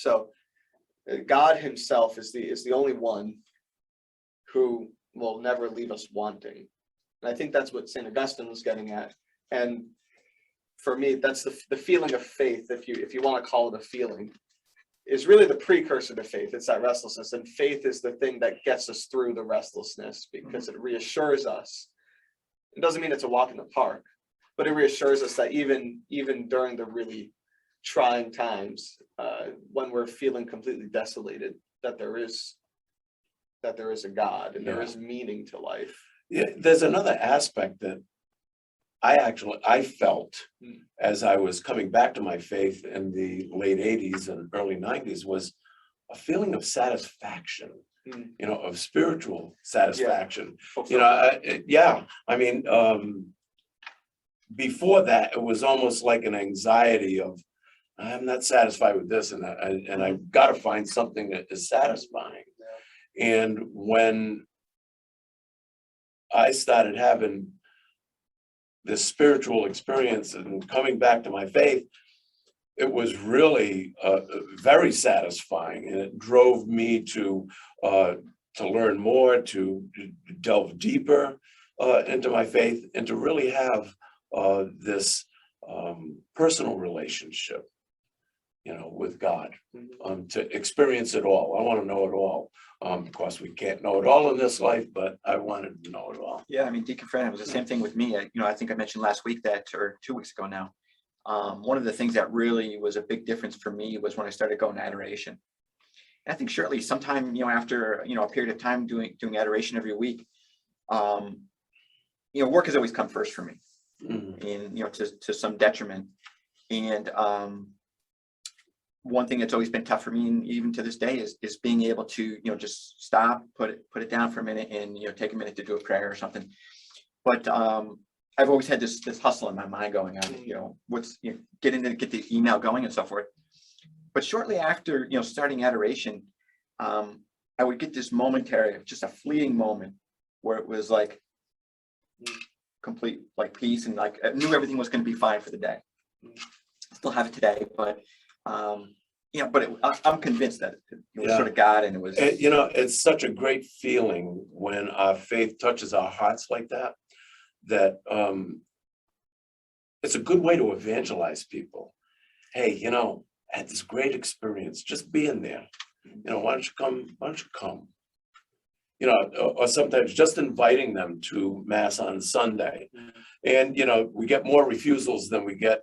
So God himself is the only one who will never leave us wanting. And I think that's what St. Augustine was getting at. And for me, that's the feeling of faith, if you want to call it a feeling, is really the precursor to faith. It's that restlessness. And faith is the thing that gets us through the restlessness, because it reassures us. It doesn't mean it's a walk in the park, but it reassures us that even during the really trying times, when we're feeling completely desolated, that there is a God, and there is meaning to life. Yeah, there's another aspect that I felt as I was coming back to my faith in the late 80s and early 90s, was a feeling of satisfaction, of spiritual satisfaction. I mean, before that, it was almost like an anxiety of, I'm not satisfied with this, and I've got to find something that is satisfying. And when I started having this spiritual experience and coming back to my faith, it was really very satisfying, and it drove me to learn more, to delve deeper into my faith, and to really have this personal relationship, with God, to experience it all. I want to know it all. Of course, we can't know it all in this life, but I wanted to know it all. Yeah, I mean, Deacon Francis, it was the same thing with me. I think I mentioned last week or 2 weeks ago now. One of the things that really was a big difference for me was when I started going to adoration. And I think shortly, sometime, after, a period of time doing adoration every week, work has always come first for me, and, to some detriment. And one thing that's always been tough for me, and even to this day, is being able to, just stop, put it down for a minute, and, take a minute to do a prayer or something. But I've always had this hustle in my mind going on, get the email going and so forth. But shortly after, starting adoration, I would get this momentary, just a fleeting moment, where it was like complete peace, and I knew everything was going to be fine for the day. I still have it today, but I'm convinced that it was sort of God, and it was. It's such a great feeling when our faith touches our hearts like that. That it's a good way to evangelize people. Hey, I had this great experience just being there. Why don't you come? Why don't you come? Or sometimes just inviting them to Mass on Sunday. And, we get more refusals than we get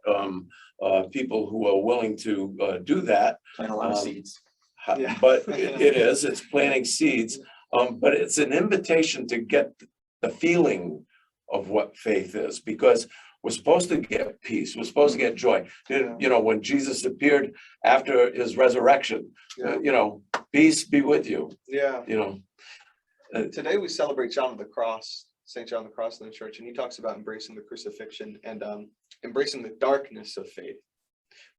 people who are willing to do that. Plant a lot of seeds. But it's planting seeds. But it's an invitation to get the feeling of what faith is, because we're supposed to get peace. We're supposed to get joy. When Jesus appeared after his resurrection, peace be with you. Today we celebrate John of the Cross, St. John of the Cross in the church, and he talks about embracing the crucifixion and embracing the darkness of faith.